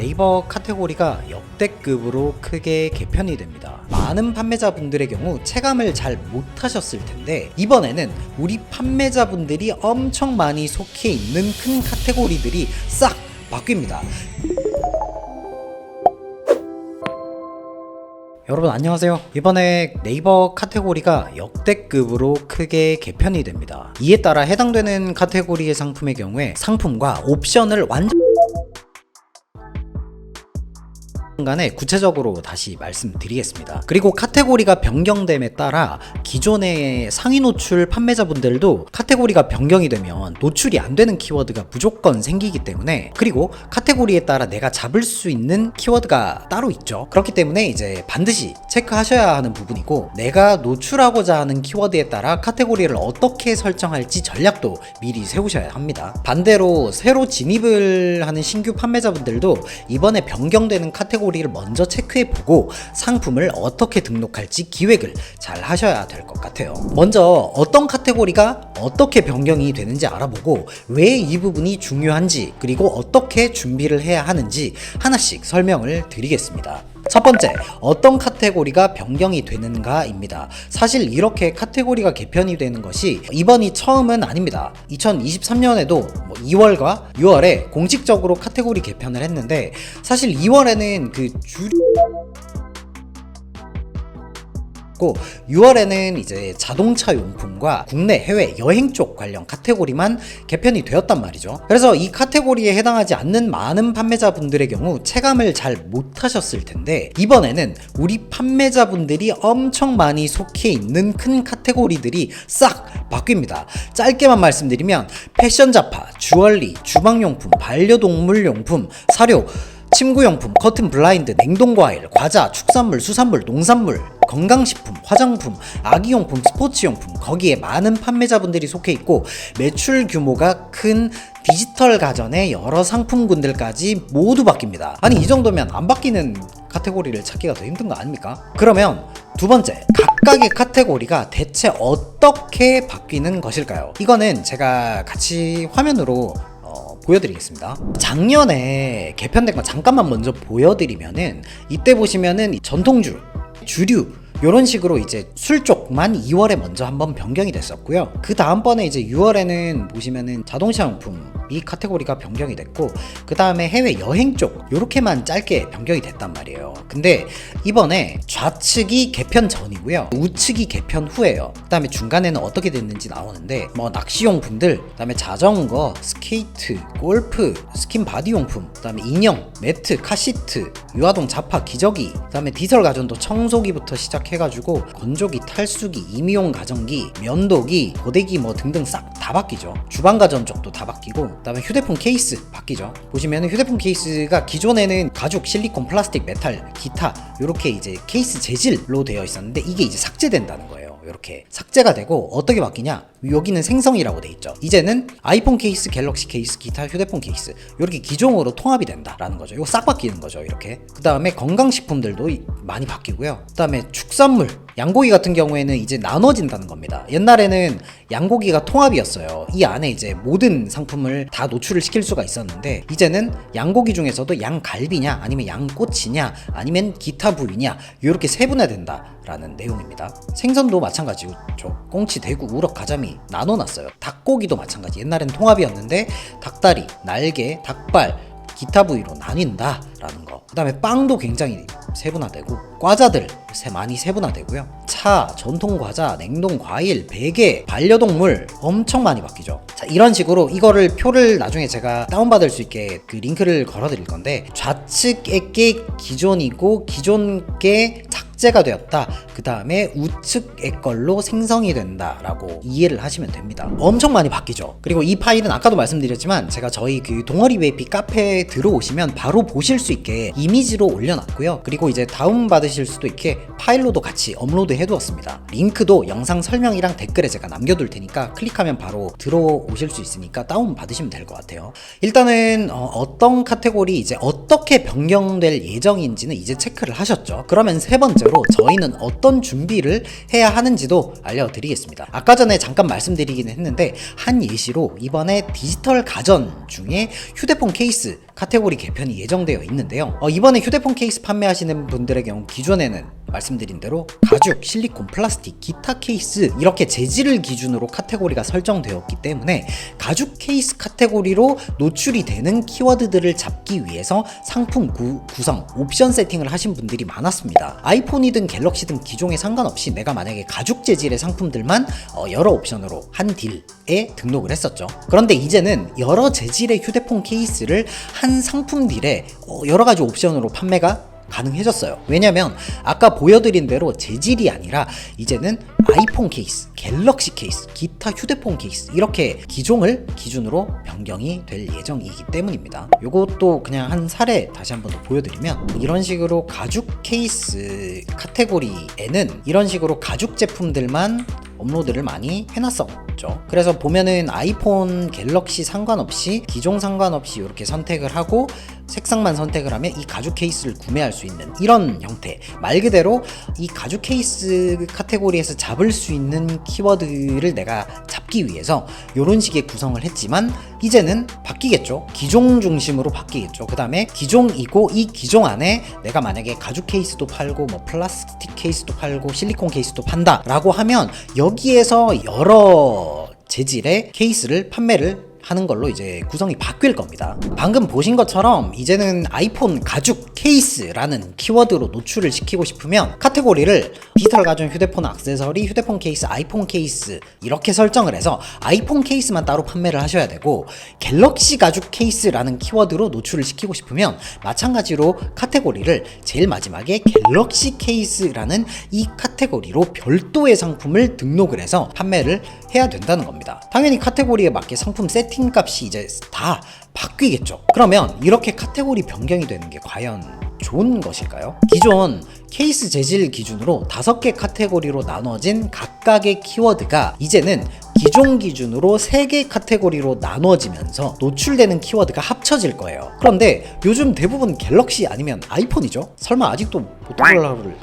네이버 카테고리가 역대급으로 크게 개편이 됩니다. 많은 판매자분들의 경우 체감을 잘 못하셨을 텐데 이번에는 우리 판매자분들이 엄청 많이 속해 있는 큰 카테고리들이 싹 바뀝니다. 여러분 안녕하세요. 이번에 네이버 카테고리가 역대급으로 크게 개편이 됩니다. 이에 따라 해당되는 카테고리의 상품의 경우에 상품과 옵션을 완전 간에 구체적으로 다시 말씀드리겠습니다. 그리고 카테고리가 변경됨에 따라 기존의 상위 노출 판매자분들도 카테고리가 변경이 되면 노출이 안 되는 키워드가 무조건 생기기 때문에, 그리고 카테고리에 따라 내가 잡을 수 있는 키워드가 따로 있죠. 그렇기 때문에 이제 반드시 체크하셔야 하는 부분이고, 내가 노출하고자 하는 키워드에 따라 카테고리를 어떻게 설정할지 전략도 미리 세우셔야 합니다. 반대로 새로 진입을 하는 신규 판매자분들도 이번에 변경되는 카테고리를 먼저 체크해보고 상품을 어떻게 등록할지 기획을 잘 하셔야 될 것 같아요. 먼저 어떤 카테고리가 어떻게 변경이 되는지 알아보고 왜 이 부분이 중요한지, 그리고 어떻게 준비를 해야 하는지 하나씩 설명을 드리겠습니다. 첫 번째, 어떤 카테고리가 변경이 되는가입니다. 사실 이렇게 카테고리가 개편이 되는 것이 이번이 처음은 아닙니다. 2023년에도 2월과 6월에 공식적으로 카테고리 개편을 했는데, 사실 2월에는 그 주류 6월에는 이제 자동차 용품과 국내 해외 여행 쪽 관련 카테고리만 개편이 되었단 말이죠. 그래서 이 카테고리에 해당하지 않는 많은 판매자분들의 경우 체감을 잘 못하셨을 텐데, 이번에는 우리 판매자분들이 엄청 많이 속해 있는 큰 카테고리들이 싹 바뀝니다. 짧게만 말씀드리면 패션 잡화, 주얼리, 주방용품, 반려동물 용품, 사료, 침구용품, 커튼 블라인드, 냉동과일, 과자, 축산물, 수산물, 농산물, 건강식품, 화장품, 아기용품, 스포츠용품, 거기에 많은 판매자분들이 속해 있고 매출 규모가 큰 디지털 가전의 여러 상품군들까지 모두 바뀝니다. 아니, 이 정도면 안 바뀌는 카테고리를 찾기가 더 힘든 거 아닙니까? 그러면 두 번째, 각각의 카테고리가 대체 어떻게 바뀌는 것일까요? 이거는 제가 같이 화면으로 보여드리겠습니다. 작년에 개편된 거 잠깐만 먼저 보여드리면은, 이때 보시면은 전통주, 주류 이런 식으로 이제 술 쪽만 2월에 먼저 한번 변경이 됐었고요. 그 다음번에 이제 6월에는 보시면은 자동차 용품이 카테고리가 변경이 됐고, 그 다음에 해외 여행 쪽 요렇게만 짧게 변경이 됐단 말이에요. 근데 이번에 좌측이 개편 전이고요, 우측이 개편 후예요. 그 다음에 중간에는 어떻게 됐는지 나오는데, 낚시용품들, 그 다음에 자전거, 스케이트, 골프, 스킨 바디용품, 그 다음에 인형, 매트, 카시트, 유아동 잡화, 기저귀, 그 다음에 디젤 가전도 청소기부터 시작해가지고 건조기, 탈수기, 임의용 가전기, 면도기, 고데기 등등 싹 다 바뀌죠. 주방 가전 쪽도 다 바뀌고, 그 다음에 휴대폰 케이스 바뀌죠. 보시면은 휴대폰 케이스가 기존에는 가죽, 실리콘, 플라스틱, 메탈, 기타 요렇게 이제 케이스 재질로 되어 있었는데, 이게 이제 삭제된다는 거예요. 이렇게 삭제가 되고, 어떻게 바뀌냐, 여기는 생성이라고 돼 있죠. 이제는 아이폰 케이스, 갤럭시 케이스, 기타 휴대폰 케이스 이렇게 기종으로 통합이 된다라는 거죠. 이거 싹 바뀌는 거죠. 이렇게. 그 다음에 건강식품들도 많이 바뀌고요. 그 다음에 축산물, 양고기 같은 경우에는 이제 나눠진다는 겁니다. 옛날에는 양고기가 통합이었어요. 이 안에 이제 모든 상품을 다 노출을 시킬 수가 있었는데, 이제는 양고기 중에서도 양갈비냐, 아니면 양꼬치냐, 아니면 기타 부위냐, 이렇게 세분화된다라는 내용입니다. 생선도 마찬가지죠. 꽁치, 대구, 우럭, 가자미 나눠놨어요. 닭고기도 마찬가지. 옛날엔 통합이었는데 닭다리, 날개, 닭발, 기타 부위로 나뉜다라는 거. 그 다음에 빵도 굉장히 세분화되고, 과자들 많이 세분화되고요. 차, 전통 과자, 냉동 과일, 베개, 반려동물 엄청 많이 바뀌죠. 자, 이런 식으로 이거를 표를 나중에 제가 다운받을 수 있게 그 링크를 걸어 드릴 건데, 좌측의 게 기존이고 기존 게 삭제가 되었다, 그 다음에 우측의 걸로 생성이 된다라고 이해를 하시면 됩니다. 엄청 많이 바뀌죠. 그리고 이 파일은 아까도 말씀드렸지만 제가 저희 그 동아리 VIP 카페에 들어오시면 바로 보실 수 있게 이미지로 올려놨고요. 그리고 이제 다운받으실 수도 있게 파일로도 같이 업로드 해두었습니다. 링크도 영상 설명이랑 댓글에 제가 남겨둘 테니까 클릭하면 바로 들어오실 수 있으니까 다운받으시면 될 것 같아요. 일단은 어떤 카테고리 이제 어떻게 변경될 예정인지는 이제 체크를 하셨죠. 그러면 세 번째, 번째로 저희는 어떤 준비를 해야 하는지도 알려드리겠습니다. 아까 전에 잠깐 말씀드리긴 했는데 한 예시로 이번에 디지털 가전 중에 휴대폰 케이스 카테고리 개편이 예정되어 있는데요. 이번에 휴대폰 케이스 판매하시는 분들의 경우 기존에는 말씀드린 대로 가죽, 실리콘, 플라스틱, 기타 케이스 이렇게 재질을 기준으로 카테고리가 설정되었기 때문에 가죽 케이스 카테고리로 노출이 되는 키워드들을 잡기 위해서 상품 구성, 옵션 세팅을 하신 분들이 많았습니다. 아이폰이든 갤럭시든 기종에 상관없이 내가 만약에 가죽 재질의 상품들만 여러 옵션으로 한 딜에 등록을 했었죠. 그런데 이제는 여러 재질의 휴대폰 케이스를 한 상품 딜에 여러 가지 옵션으로 판매가 가능해졌어요. 왜냐면 아까 보여드린 대로 재질이 아니라 이제는 아이폰 케이스, 갤럭시 케이스, 기타 휴대폰 케이스 이렇게 기종을 기준으로 변경이 될 예정이기 때문입니다. 요것도 그냥 한 사례 다시 한번 더 보여드리면 이런 식으로 가죽 케이스 카테고리에는 이런 식으로 가죽 제품들만 업로드를 많이 해놨었죠. 그래서 보면은 아이폰, 갤럭시 상관없이 기종 상관없이 이렇게 선택을 하고 색상만 선택을 하면 이 가죽 케이스를 구매할 수 있는 이런 형태, 말 그대로 이 가죽 케이스 카테고리에서 잡을 수 있는 키워드를 내가 잡기 위해서 이런 식의 구성을 했지만 이제는 바뀌겠죠. 기종 중심으로 바뀌겠죠. 그 다음에 기종이고 이 기종 안에 내가 만약에 가죽 케이스도 팔고 뭐 플라스틱 케이스도 팔고 실리콘 케이스도 판다 라고 하면 여기에서 여러 재질의 케이스를 판매를 하는 걸로 이제 구성이 바뀔 겁니다. 방금 보신 것처럼 이제는 아이폰 가죽 케이스라는 키워드로 노출을 시키고 싶으면 카테고리를 디지털 가전, 휴대폰 액세서리, 휴대폰 케이스, 아이폰 케이스 이렇게 설정을 해서 아이폰 케이스만 따로 판매를 하셔야 되고, 갤럭시 가죽 케이스라는 키워드로 노출을 시키고 싶으면 마찬가지로 카테고리를 제일 마지막에 갤럭시 케이스라는 이 카테고리로 별도의 상품을 등록을 해서 판매를 해야 된다는 겁니다. 당연히 카테고리에 맞게 상품 세팅 값이 이제 다 바뀌겠죠. 그러면 이렇게 카테고리 변경이 되는 게 과연 좋은 것일까요? 기존 케이스 재질 기준으로 5개 카테고리로 나눠진 각각의 키워드가 이제는 기존 기준으로 3개 카테고리로 나눠지면서 노출되는 키워드가 합쳐질 거예요. 그런데 요즘 대부분 갤럭시 아니면 아이폰이죠. 설마 아직도 모토로라를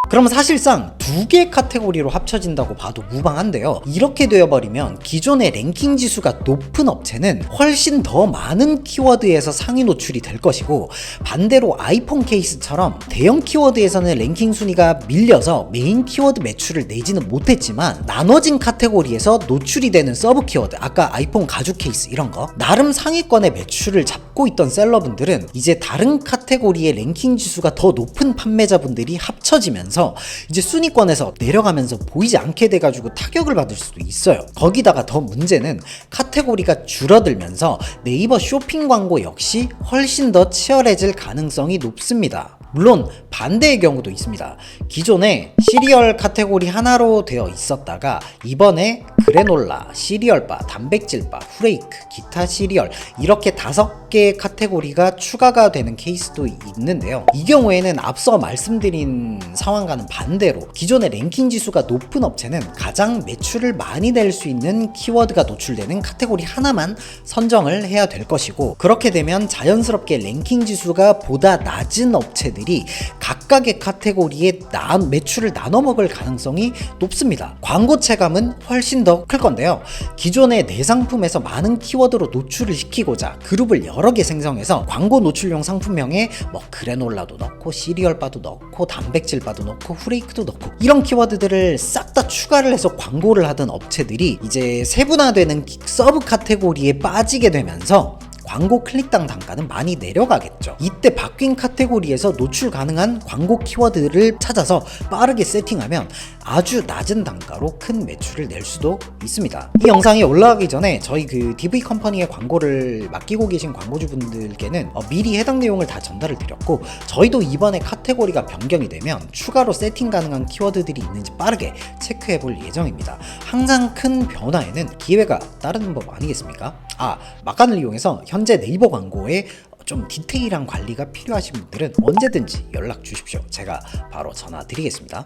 그럼 사실상 2개 카테고리로 합쳐진다고 봐도 무방한데요. 이렇게 되어버리면 기존의 랭킹 지수가 높은 업체는 훨씬 더 많은 키워드에서 상위 노출이 될 것이고, 반대로 아이폰 케이스처럼 대형 키워드에서는 랭킹 순위가 밀려서 메인 키워드 매출을 내지는 못했지만 나눠진 카테고리에서 노출이 되는 서브 키워드, 아까 아이폰 가죽 케이스 이런 거 나름 상위권의 매출을 잡고 있던 셀러분들은 이제 다른 카테고리의 랭킹 지수가 더 높은 판매자분들이 합쳐지면서 이제 순위권에서 내려가면서 보이지 않게 돼가지고 타격을 받을 수도 있어요. 거기다가 더 문제는 카테고리가 줄어들면서 네이버 쇼핑 광고 역시 훨씬 더 치열해질 가능성이 높습니다. 물론 반대의 경우도 있습니다. 기존에 시리얼 카테고리 하나로 되어 있었다가 이번에 그래놀라, 시리얼바, 단백질바, 후레이크, 기타 시리얼 이렇게 5개의 카테고리가 추가가 되는 케이스도 있는데요. 이 경우에는 앞서 말씀드린 상황과는 반대로 기존의 랭킹 지수가 높은 업체는 가장 매출을 많이 낼 수 있는 키워드가 노출되는 카테고리 하나만 선정을 해야 될 것이고, 그렇게 되면 자연스럽게 랭킹 지수가 보다 낮은 업체들이 각각의 카테고리에 매출을 나눠 먹을 가능성이 높습니다. 광고 체감은 훨씬 더 클 건데요. 기존의 내 상품에서 많은 키워드로 노출을 시키고자 그룹을 여러 개 생성해서 광고 노출용 상품명에 뭐 그래놀라도 넣고 시리얼바도 넣고 단백질바도 넣고 후레이크도 넣고 이런 키워드들을 싹 다 추가를 해서 광고를 하던 업체들이 이제 세분화되는 서브 카테고리에 빠지게 되면서 광고 클릭당 단가는 많이 내려가겠죠. 이때 바뀐 카테고리에서 노출 가능한 광고 키워드를 찾아서 빠르게 세팅하면 아주 낮은 단가로 큰 매출을 낼 수도 있습니다. 이 영상이 올라가기 전에 저희 그 DV 컴퍼니의 광고를 맡기고 계신 광고주분들께는 미리 해당 내용을 다 전달을 드렸고, 저희도 이번에 카테고리가 변경이 되면 추가로 세팅 가능한 키워드들이 있는지 빠르게 체크해 볼 예정입니다. 항상 큰 변화에는 기회가 따르는 법 아니겠습니까? 막간을 이용해서 현재 네이버 광고에 좀 디테일한 관리가 필요하신 분들은 언제든지 연락 주십시오. 제가 바로 전화 드리겠습니다.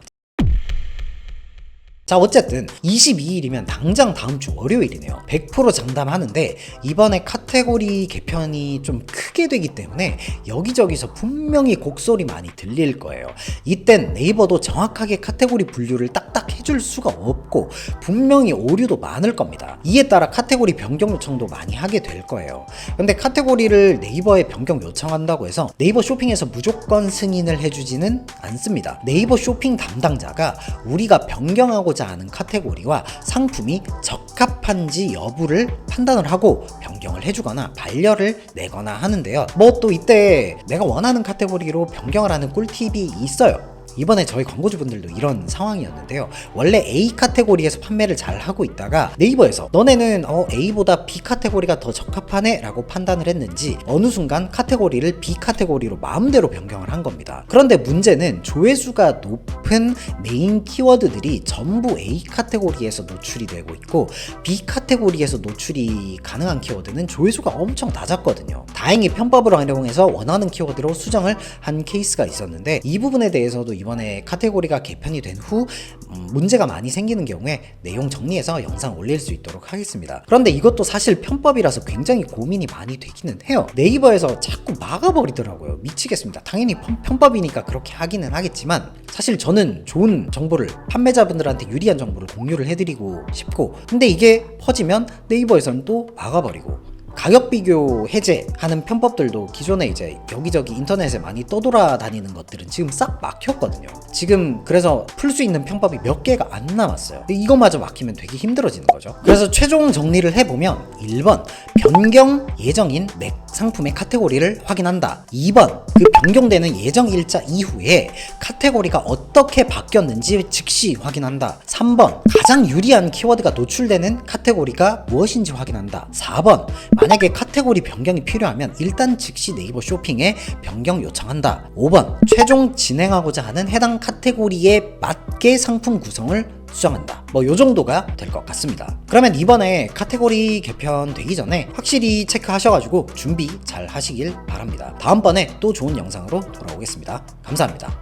자, 어쨌든 22일이면 당장 다음 주 월요일이네요. 100% 장담하는데 이번에 카테고리 개편이 좀 크게 되기 때문에 여기저기서 분명히 곡소리 많이 들릴 거예요. 이땐 네이버도 정확하게 카테고리 분류를 딱딱 해줄 수가 없고 분명히 오류도 많을 겁니다. 이에 따라 카테고리 변경 요청도 많이 하게 될 거예요. 근데 카테고리를 네이버에 변경 요청한다고 해서 네이버 쇼핑에서 무조건 승인을 해주지는 않습니다. 네이버 쇼핑 담당자가 우리가 변경하고자 하는 카테고리와 상품이 적합한지 여부를 판단을 하고 변경을 해주거나 반려를 내거나 하는데요. 뭐 또 이때 내가 원하는 카테고리로 변경을 하는 꿀팁이 있어요. 이번에 저희 광고주분들도 이런 상황이었는데요. 원래 A 카테고리에서 판매를 잘 하고 있다가 네이버에서 너네는 A보다 B 카테고리가 더 적합하네 라고 판단을 했는지 어느 순간 카테고리를 B 카테고리로 마음대로 변경을 한 겁니다. 그런데 문제는 조회수가 높은 메인 키워드들이 전부 A 카테고리에서 노출이 되고 있고 B 카테고리에서 노출이 가능한 키워드는 조회수가 엄청 낮았거든요. 다행히 편법을 활용해서 원하는 키워드로 수정을 한 케이스가 있었는데 이 부분에 대해서도 이번에 카테고리가 개편이 된 후 문제가 많이 생기는 경우에 내용 정리해서 영상 올릴 수 있도록 하겠습니다. 그런데 이것도 사실 편법이라서 굉장히 고민이 많이 되기는 해요. 네이버에서 자꾸 막아버리더라고요. 미치겠습니다. 당연히 편법이니까 그렇게 하기는 하겠지만 사실 저는 좋은 정보를 판매자분들한테 유리한 정보를 공유를 해드리고 싶고 근데 이게 퍼지면 네이버에서는 또 막아버리고 가격 비교 해제하는 편법들도 기존에 이제 여기저기 인터넷에 많이 떠돌아다니는 것들은 지금 싹 막혔거든요. 지금 그래서 풀 수 있는 편법이 몇 개가 안 남았어요. 근데 이거마저 막히면 되게 힘들어지는 거죠. 그래서 최종 정리를 해보면 1번 변경 예정인 맥 상품의 카테고리를 확인한다. 2번 그 변경되는 예정 일자 이후에 카테고리가 어떻게 바뀌었는지 즉시 확인한다. 3번 가장 유리한 키워드가 노출되는 카테고리가 무엇인지 확인한다. 4번 만약에 카테고리 변경이 필요하면 일단 즉시 네이버 쇼핑에 변경 요청한다. 5번 최종 진행하고자 하는 해당 카테고리에 맞게 상품 구성을 수정한다. 뭐 요 정도가 될 것 같습니다. 그러면 이번에 카테고리 개편 되기 전에 확실히 체크하셔가지고 준비 잘 하시길 바랍니다. 다음번에 또 좋은 영상으로 돌아오겠습니다. 감사합니다.